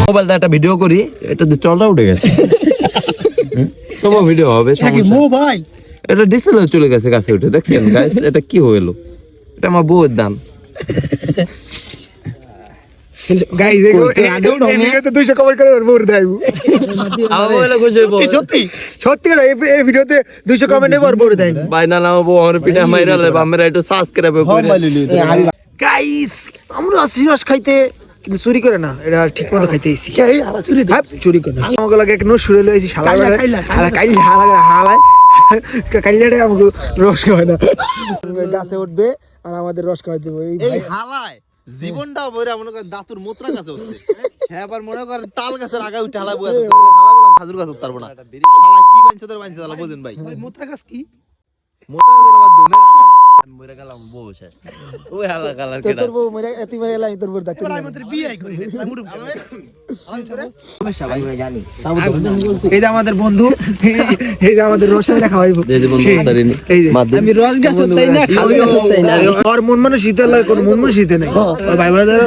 Mobile দিয়ে একটা video করি, এটা তো চলটা উঠে গেছে। তোমার ভিডিও হবে ভাই, এটা ডিসপ্লে চলে গেছে গাছে উঠে, দেখছেন গাইস? এটা কি হলো? এটা আমার বউয়ের দান। গাইস দেখো এই ভিডিওতে 200 কমেন্ট করে বউর দাইবো। সত্যি কথা, এই ভিডিওতে 200 কমেন্টে বউর দাইবো। ভাই না আমার বউ আমার পিঠা মাইরা লে, আমরা একটু সাবস্ক্রাইব করে। গাইস আমরা আসি রস খাইতে, কিন্তু চুরি করে না, এটা ঠিক মতো খাইতে আইছি। চুরি করে না, আমাকে লাগে এক নসুরে লইছি শালা কাইলাটা আমাকে রস খাওয়ায় না, গাছে উঠবে আর আমাদের রস খাওয়াই দেবো। এই হালায় জীবনটাও বইরা মনে করে দাতুর মোত্রা গাছে উঠছে, হ্যাঁ আবার মনে করে তাল গাছের আগায় উঠে হালা বইয়া খাজুর গাছ উঠতে পারবো না। শালা কি বানছে তোর বানছে তাহলে বোঝেন ভাই। মোত্রা গাছ কি? মোত্রা গাছের আবার ধুনে মরে গেলাম বউ শেষ। ওই হালা কালার কেডা তোর বউ মরে এতি মরে এলাই, তোর বউ ডাক্তার এই যে আমাদের বন্ধু, এই যে আমাদের রস না খাওয়াইবো। আমি রস গাছ তাই না, খাল গাছ তাই না। আর মন মানে শীতে লাগে, কোন মন মানে শীতে নাই। ভাই ব্রাদার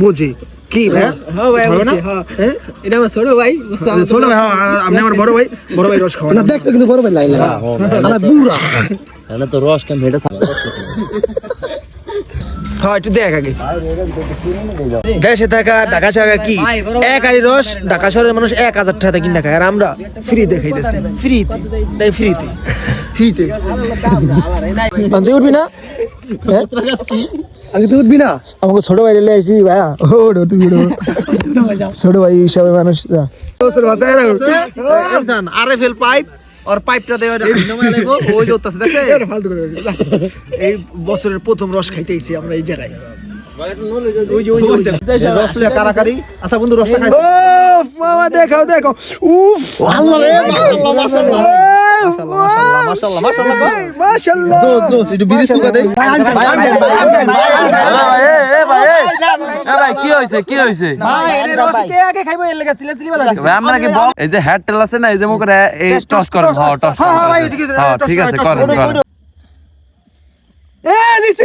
বোঝে কি ভাই? হ্যাঁ এটা আমার ছোট ভাই, ছোট ভাই, আপনি আমার বড় ভাই, বড় ভাই রস খাওয়া না। দেখতো কিন্তু বড় ভাই লাইলা আলা বুড়া না তো রস কেন এটা থাকে। হ্যাঁ একটু দেখ আগে, দেশে থাকা ঢাকা ছাড়া কি এক আড়ি রস ঢাকা শহরের মানুষ 1000 টাকা কিনা খায়, আর আমরা ফ্রিতে খাইতেছি। ফ্রিতে নাই, ফ্রিতে ফ্রিতে তুই উঠবি না? আগে তুই উঠবি না? আমাকে ছোট ভাই রেলে আইসি ভাইয়া, ছোট ভাই সবাই মানুষ আরএফএল পাইপ আর পাইপটা দেওয়া ওই যে উঠতেছে দেখে ফালতু কথা। এই বছরের প্রথম রস খাইতে আইছি আমরা এই জায়গায়। কারাকারি। আচ্ছা বন্ধু রসটা খাই। ও মামা দেখাও দেখো, উফ মাশাআল্লাহ মাশাআল্লাহ মাশাআল্লাহ। জোস একটু বিদেশ টুকা দেই ভাই। ভাই কি হইছে কি হইছে ভাই? এর রস কে আগে খাইবো? এর লাগা সিলা সিলি বাজা দিছে ভাই। আমরা কি বল এই যে হেড টেল আছে না, এই যে মুখ করে এই টস করেন। হ্যাঁ টস করেন। হ্যাঁ ভাই ঠিক আছে, হ্যাঁ ঠিক আছে, করেন করেন। এ দিছি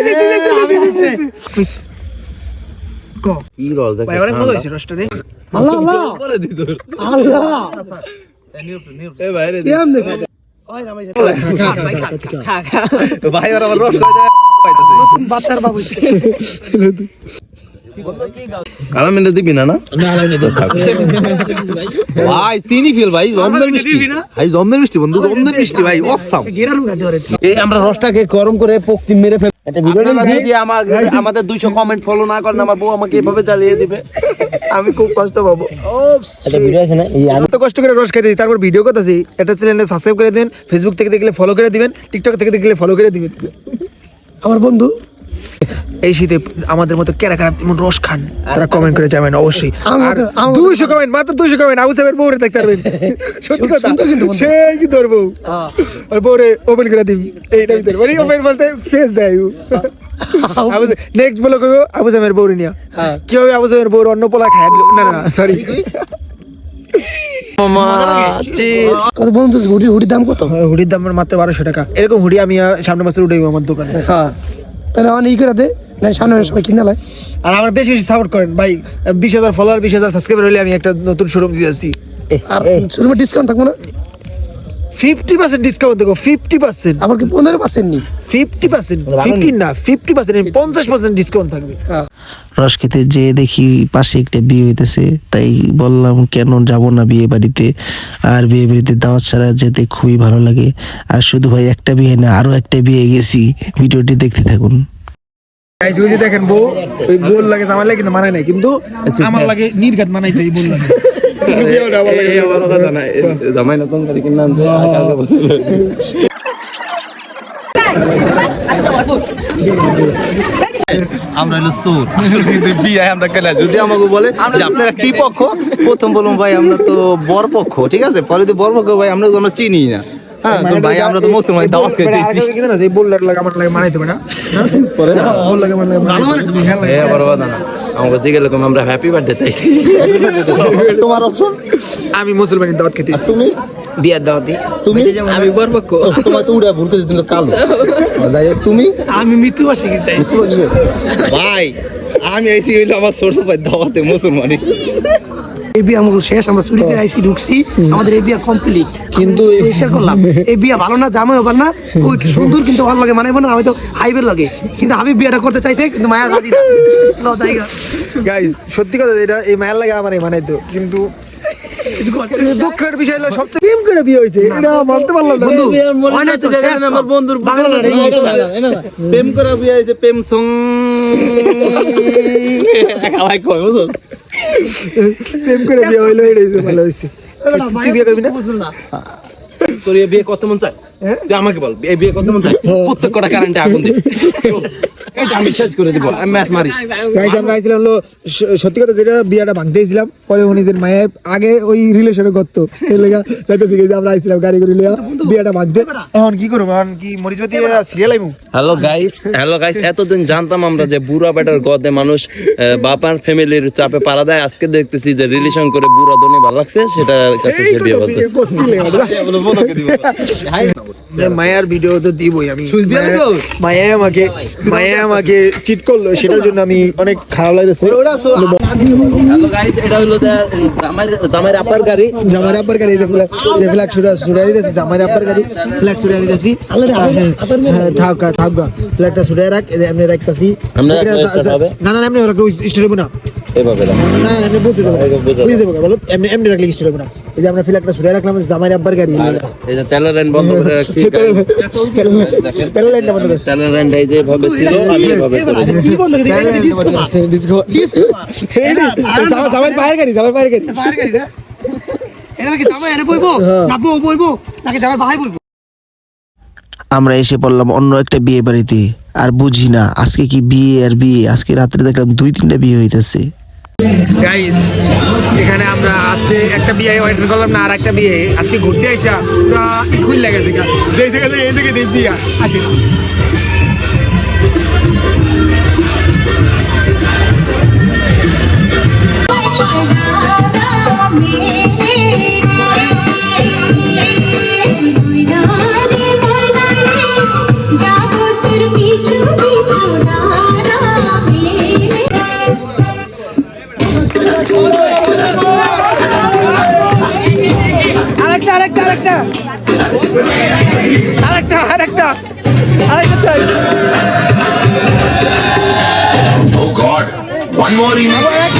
কি রস দেখ ভাই, অনেক মজা হইছে রসটা রে। আল্লাহ আল্লাহ করে দি তোর আল্লাহ এ ভাই রে কি আম দেখো। ওই না ভাই, খা খা ভাই ওর আবার রস খাইতে পাইতাছে। বাচ্চার বাবু কালা মিলে দিবি না? না ভাই চিনি ফেল ভাই, জমদের মিষ্টি ভাই, জমদের মিষ্টি বন্ধু, জমদের মিষ্টি ভাই, অসাম। গেরালু গাতে ওরে। এই আমরা রসটাকে গরম করে পকতি মেরে ফেল। এটা ভিডিও যদি আমাদের 200 কমেন্ট ফলো না করেন, আমার বউ আমাকে এভাবে জ্বালিয়ে দিবে, আমি খুব কষ্ট পাবো। এটা ভিডিও আছে না, এই আমি তো কষ্ট করে রস খাইতে দিই, তারপর ভিডিও করতেছি। এটা চ্যানেলে সাবস্ক্রাইব করে দিবেন, ফেসবুক থেকে দেখলে ফলো করে দিবেন, টিকটক থেকে দেখলে ফলো করে দিবেন। আমার বন্ধু এই শীতে আমাদের মতো কেরা কেরা এমন রস খান, তারা কমেন্ট করে যাবেন অবশ্যই। আর 200 কমেন্ট, মাত্র 200 কমেন্ট, আবু সাহেবের বউরে দেখতে পারবেন। সত্যি কথা, সেই কি ধরবো আর বউরে ওপেন করে দিবি। এইটা ভিতরে মানে ওপেন বলতে ফেস যায়। আবু নেক্সট বলে কইবো আবু সাহেবের বউরে নিয়া কিভাবে আবু সাহেবের বউর অন্য পোলা খায় দিল। না না সরি, কত বন্ধু হুডির দাম কত? হুডির দাম মাত্র 1200 টাকা। এরকম হুডি আমি সামনে বছর উঠাইবো আমার দোকানে। তাহলে আমার ই করে দে, সামনে সবাই কিনে লাই। আর আমার বেশি বেশি সাপোর্ট করেন ভাই। 20,000 ফলোয়ার, 20,000 সাবস্ক্রাইবার হলে আমি একটা নতুন শোরুম দিয়ে আসছি। আর শোরুমে ডিসকাউন্ট থাকবো না? 50% ডিসকাউন্ট দেবো। 50% আমার কি 15% নি? 50%, 15 না 50%, 50% ডিসকাউন্ট থাকবে। রস খেতে যেয়ে দেখি পাশে একটা বিয়ে হইতেছে, তাই বললাম কেন যাব না বিয়ে বাড়িতে। আর বিয়ে বাড়িতে দাওয়াত ছাড়া যেতে খুবই ভালো লাগে। আর শুধু ভাই একটা বিয়ে না, আরো একটা বিয়ে গেছি। ভিডিওটি দেখতে থাকুন। গাইস ওই যে দেখেন বউ, ওই বউ লাগে আমার লাগে কিন্তু মানায় নাই, কিন্তু আমার লাগে নির্ঘাত মানাইতে এই বউ লাগে। আমরা হলো চোর, কিন্তু বিয়ে আমরা কেন? যদি আমাকে বলে যে আপনারা কি পক্ষ, প্রথম বলুন ভাই আমরা তো বর পক্ষ, ঠিক আছে? পরে যদি বর পক্ষ ভাই আমরা তো চিনি না। হ্যাঁ ভাই আমরা তো মুসলমান, দাওয়াত খেতেছি। কিন্তু না এই বউ লাগে আমার লাগে মানাইতে পারে না, পরে বউ লাগে আমার লাগে মানে তুমি হেল লাগে। এ বড় কথা না, আমাকে জিজ্ঞাসা করলাম আমরা হ্যাপি বার্থডে চাইছি। তোমার অপশন, আমি মুসলমানের দাওয়াত খেতেছি। তুমি বিয়ার দাওয়াতি তুমি আমি বরপক্ষ তোমার তো উড়া ভুল করেছি, তুমি তো কালো। যাই হোক, তুমি আমি মৃত্যুবাসী কিন্তু ভাই আমি আইসি হইলো আমার ছোট ভাই দাওয়াতে মুসলমান। এই বিয়া আমাকে শেষ, আমরা চুরি করে আইসি ঢুকছি, আমাদের এই বিয়া কমপ্লিট, কিন্তু শেয়ার করলাম এই বিয়া ভালো না, জামাই হবার না, ওই সুন্দর কিন্তু ভালো লাগে মানে না, আমি তো হাইবের লাগে, কিন্তু হাবিব বিয়াটা করতে চাইছে কিন্তু মায়া রাজি না। ল জায়গা গাইস, সত্যি কথা এটা এই মায়ের লাগে আমার মানে তো, কিন্তু দুঃখের বিষয় হলো সবচেয়ে প্রেম করে বিয়ে হয়েছে, এটা মানতে পারলাম না বন্ধু। হয় না তো, আমার বন্ধুর বাংলা না, প্রেম করা বিয়ে হয়েছে, প্রেম সং খাওয়াই কয় বুঝো, প্রেম করে বিয়ে হইলো, এটাই তো ভালো হয়েছে। তুই বিয়ে করবি না? তোর এই বিয়ে কত মন চায় তুই আমাকে বল, এই বিয়ে কত মন চায়? প্রত্যেক কটা কারেন্টে আগুন দে, এটা আমি শেষ করে দিব, আমি ম্যাচ মারি। গাইস আমরা আইছিলাম হলো সত্যি কথা যেটা বিয়াটা ভাঙতে দিয়েছিলাম, পরে উনি যে মায়া আগে ওই রিলেশনে করতো এই লেগা যাইতে দিকে আমরা আইছিলাম গাড়ি করে লিয়া বিয়াটা ভাঙতে। এখন কি করবো, এখন কি মরিচবাতি সিরিয়াল আইমু? হ্যালো গাইস, এতদিন জানতাম আমরা যে বুড়া বেটার গদে মানুষ বাপার ফ্যামিলির চাপে পাড়া দেয়, আজকে দেখতেছি যে রিলেশন করে বুড়া দনে ভালো লাগছে, সেটা কাছে সে বিয়ে বলছে। মায়ার ভিডিও তো দিবই আমি, মায়া আমাকে চিট করলো, সেটার জন্য আমি অনেক খারাপ লাগতেছে। হ্যালো গাইস, এটা হলো জামাইর আপার গাড়ি, ফ্ল্যাগ ছুড়ে দিতেছি, জামাইর আপার গাড়ি ফ্ল্যাগ ছুড়ে দিতেছি। থাকা ফ্ল্যাগটা ছুড়ে রাখ, এমনি রাখতেছি। না এমনি স্টোরি না, এভাবে না এমনি বুঝতে দেবো বলো, এমনি রাখলে স্টোরি না। এই যে আমরা ফ্ল্যাগটা ছুড়ে রাখলাম, জামাইর আব্বার গাড়ি, এই যে তেলের লাইন বন্ধ করে রাখছি, তেলের লাইনটা বন্ধ করে, তেলের লাইনটা এই যে ভাবে ছিল, আমি এভাবে করে কি বন্ধ করে ডিসকো জামাইর পায়ের গাড়ি না, এটা কি জামাই এনে বইবো না বইবো নাকি জামাই ভাই বইবো? আমরা এসে পড়লাম অন্য একটা বিয়ে বাড়িতে, আর বুঝি না আজকে কি বিয়ে আর বিয়ে। আজকে রাত্রে দেখলাম 2-3টা বিয়ে হইতেছে। গাইস এখানে আমরা আজকে একটা বিয়ে অ্যাটেন্ড করলাম না, আর একটা বিয়ে আজকে ঘুরতে আইসা পুরা খুল লাগেছে, যেই জায়গায় এই জায়গায় দেখ বিয়া আসে। আরেকটা চাই। Oh God, one more remake.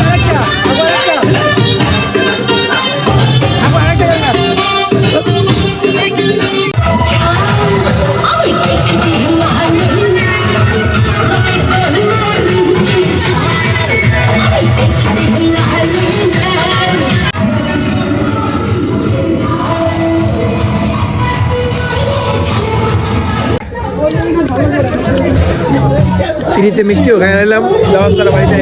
ফ্রিতে মিষ্টিও খাই নিলাম, ব্যবস্থাটা বাড়িতে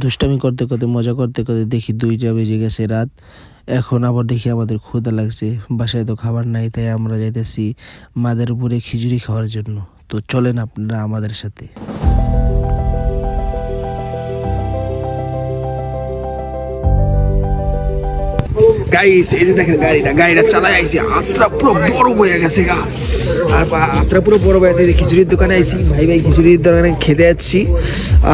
দুষ্টামি করতে করতে মজা করতে করতে দেখি 2টা বেজে গেছে রাত। এখন আবার দেখি আমাদের ক্ষুধা লাগছে, বাসায় তো খাবার নাই, তাই আমরা যাইতেছি মাদের উপরে খিচুড়ি খাওয়ার জন্য। তো চলেন আপনারা আমাদের সাথে। গাইস এই যে দেখেন গাড়িটা চালাই আইছি, আত্রা পুরো বড় হয়ে গেছে গা, আর আত্রা পুরো বড় হয়ে গেছে। খিচুড়ির দোকানে আইছি, ভাই খিচুড়ির দোকানে খেতে যাচ্ছি।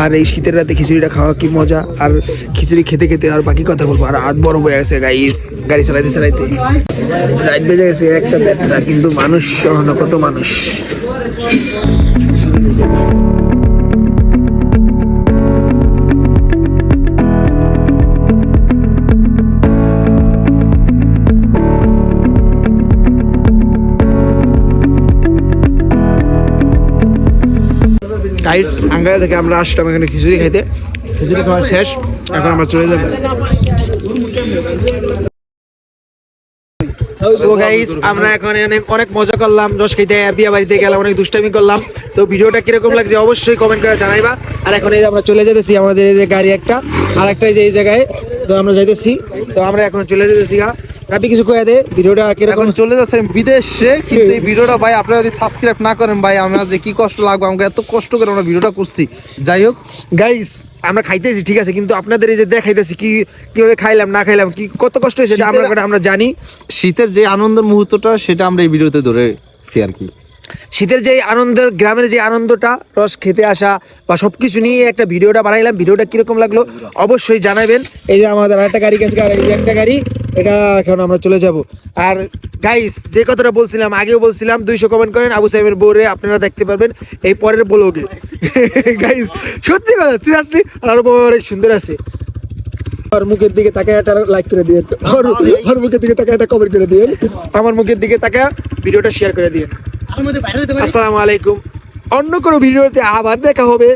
আর এই শীতের রাতে খিচুড়িটা খাওয়া কি মজা, আর খিচুড়ি খেতে খেতে আর বাকি কথা বলবো। আর হাত বড় হয়ে গেছে গাইস, গাড়ি চালাইতে রাত বেজে গেছে 1টা, কিন্তু মানুষ সহন কত মানুষ। গাইস আঙ্গারা থেকে আমরা আসলাম এখানে খিচুড়ি খাইতে, খিচুড়ি খাওয়া শেষ, এখন আমরা চলে যাবো। তো গাইস আমরা এখন অনেক মজা করলাম, রস খেতে বিয়ে বাড়িতে গেলাম, অনেক দুষ্টামি করলাম। তো ভিডিওটা কিরকম লাগছে অবশ্যই কমেন্ট করে জানাইবা। আর এখন এই যে আমরা চলে যেতেছি, আমাদের এই যে গাড়ি একটা আর একটা যে এই জায়গায় তো আমরা যাইতেছি, তো আমরা এখন চলে যেতেছি। রাবি কিছু কয়ে দে, ভিডিওটা কিরকম এখন চলে যাচ্ছে বিদেশে, কিন্তু এই ভিডিওটা ভাই আপনারা যদি সাবস্ক্রাইব না করেন ভাই আমার যে কি কষ্ট লাগবে, আমাকে এত কষ্ট করে আমরা ভিডিওটা করছি। যাই হোক গাইস আমরা খাইতেছি ঠিক আছে, কিন্তু আপনাদের এই যে দেখাইতেছি কিভাবে খাইলাম না খাইলাম, কি কত কষ্ট হয়েছে সেটা আমরা জানি। শীতের যে আনন্দের মুহূর্তটা সেটা আমরা এই ভিডিওতে ধরেছি আর কি। শীতের যে আনন্দের, গ্রামের যে আনন্দটা, রস খেতে আসা বা সবকিছু নিয়ে একটা ভিডিওটা বানাইলাম। ভিডিওটা কিরকম লাগলো অবশ্যই জানাবেন। এই যে আমাদের আরেকটা গাড়ি গেছে, আর এই যে একটা গাড়ি, এটা এখন আমরা চলে যাব। আর গাইস যে কথাটা বলছিলাম, আগেও বলছিলাম 200 কমেন্ট করেন আবু সাইমের বোরে, আপনারা দেখতে পারবেন এই পরের ব্লগে। গাইস সত্যি কথা সিরিয়াসলি আরো অনেক সুন্দর আছে। আর মুখের দিকে তাকায় একটা লাইক করে দিয়ে, আর মুখের দিকে তাকায় একটা কমেন্ট করে দিয়ে, আমার মুখের দিকে তাকায় ভিডিওটা শেয়ার করে দিয়ে। আসসালামু আলাইকুম, অন্য কোনো ভিডিওতে আবার দেখা হবে।